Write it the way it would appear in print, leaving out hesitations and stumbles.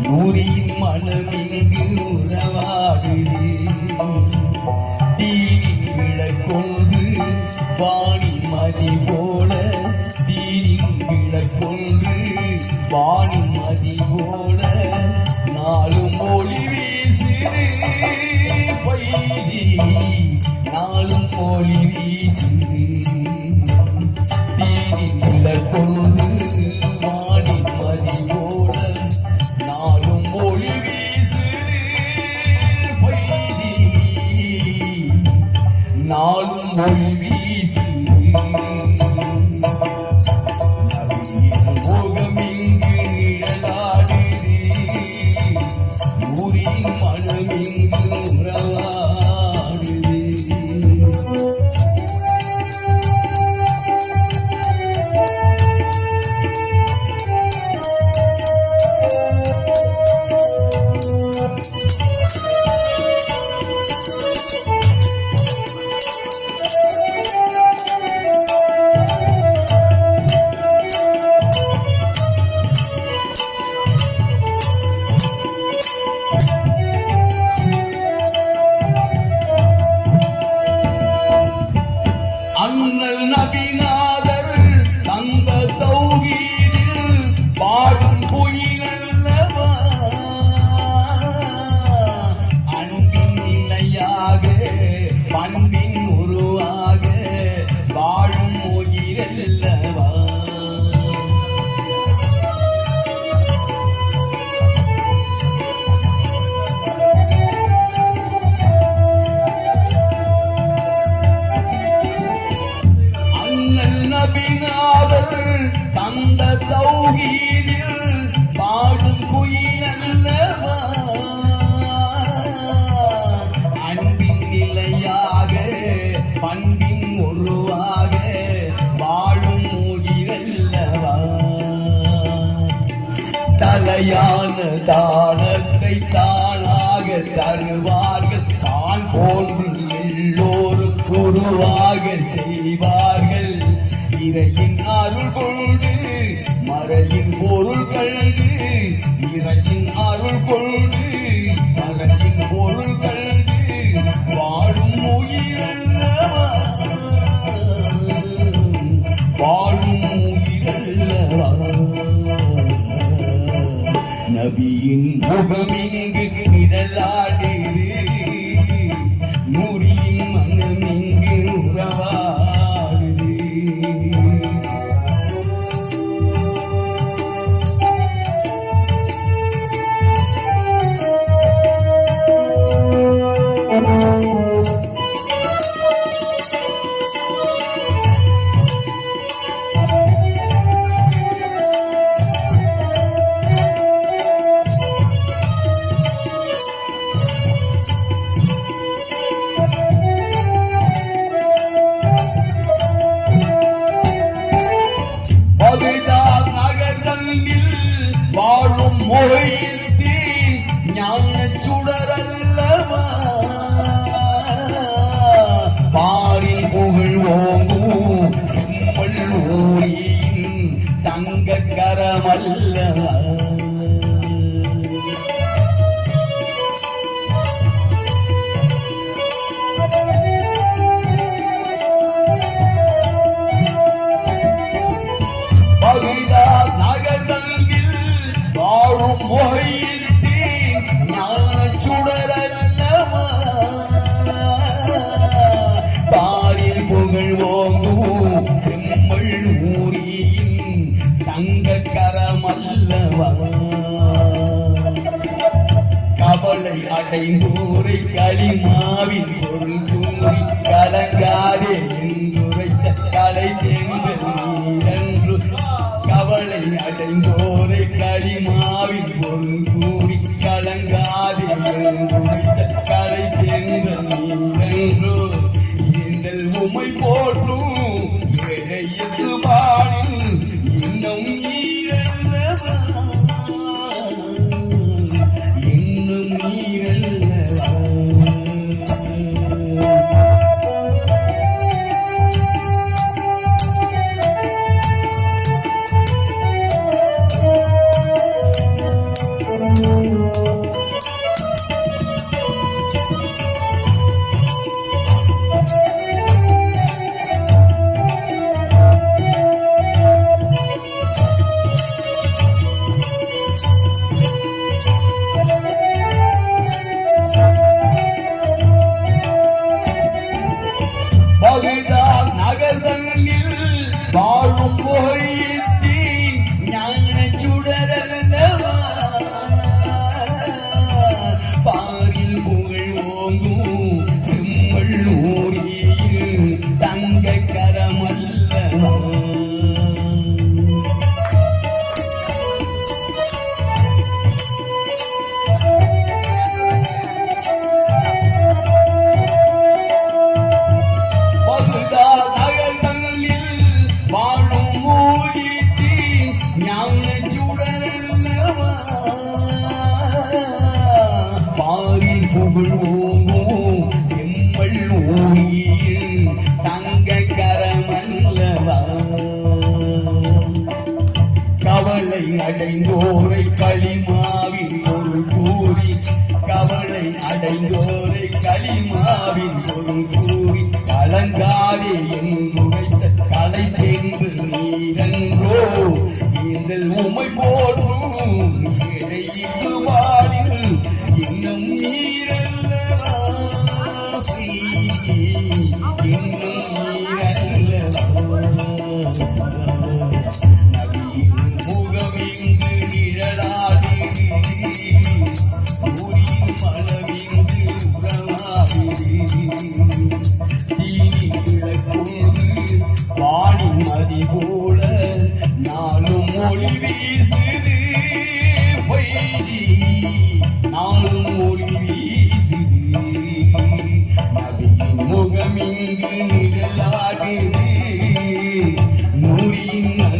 நூறின் மனமிங்கு உறவாடுதே தீனின் விளக்கொன்று வாணி மதி போல தீனின் விளக்கொன்று வாணி மதி போல நாளும் ஒளி வீசுது பைரி நாளும் ஒளி வீசுது தீனின் விளக்கொன்று வாணி மதி போல நாளும் ஒளி வீசுது பைரி நாளும் ஒளி வீசுது முகமிங்கு நிழலாடுது ஊரின் மனமிங்கு உறவாடுது அண்ணல் நபிநாதர் தந்த தௌஹீதில் பாடும் பொய்யல்லவா அன்பின் நிலையாக பண்பின் உருவாக வாழும் உயிரல்லவா நபிநாதர் தந்த தௌஹீதில் பாடும் குயிலல்லவா அன்பின் நிலையாக பண்பின் உருவாக வாழும் உயிரல்லவா தலையான தானத்தை தானாக தருவார்கள் தான் போன்று எல்லோரும் உருவாக செய்வார்கள் இறையின் அருள் கொண்டு மறையின் பொருள் கண்டு இறையின் அருள் கொண்டு மறையின் பொருள் கண்டு வாழும் உயிரல்லவா வாழும் உயிரல்லவா நபியின் முகமிங்கு நிழலாடுது நூறின் மனமிங்கு உறவாடுது பகுதாத் நகர்தனில் வாழும் மொழியத்தின் ஞான சுடரல்லவா பாரில் புகழ் ஓங்கும் செம்மல் ஊரின் தங்க கரமல்லவா பகுதாத் நகர்தனில் வாழும் மொழியத்தின் ஞான சுடரல்லவா பாரில் புகழ் ஓங்கும் செம்மல் ஊரின் தங்க கரமல்லவா கவலை அடைந்தோரை களிமாவின் பொருள் கூறி கலங்காதே என்றுரைத்த கலை தேங்கள் நீரன்று கவலை அடைந்தோரை களிமாவின் பொருள் கூறி கலங்காதே என்றுரைத்த கலை தேங்கள் நீரன்று எங்கள் உமை போற்றும் இழையது பாடின் இன்னும் செங்குள் ஓங்கும் செம்மல் ஊழியின் தங்க கரமல்லவா கவலை அடைந்தோரை களிமாவின் பொருள் கூறி கவலை அடைந்தோரை களிமாவின் பொருள் கூறி கலங்காதே என்றுரைத்த கலை தென்பு நீரன்றோ ஏந்தல் உமை போற்றும் ஏழை இதுவானில் இன்னும் நீரல்லவா இன்னும் நீரல்லவா முகமிங்கு நிழலாடுது ஊரின் மனமிங்கு உறவாடுது தீனி விளக்கோடு வானின் மதி போல நாளும் ஒளி வீசுது பொய்தி நாளும் ஒளி வீசுது நதியின் முகமிங்கு நிழலாடுது நூறின் மன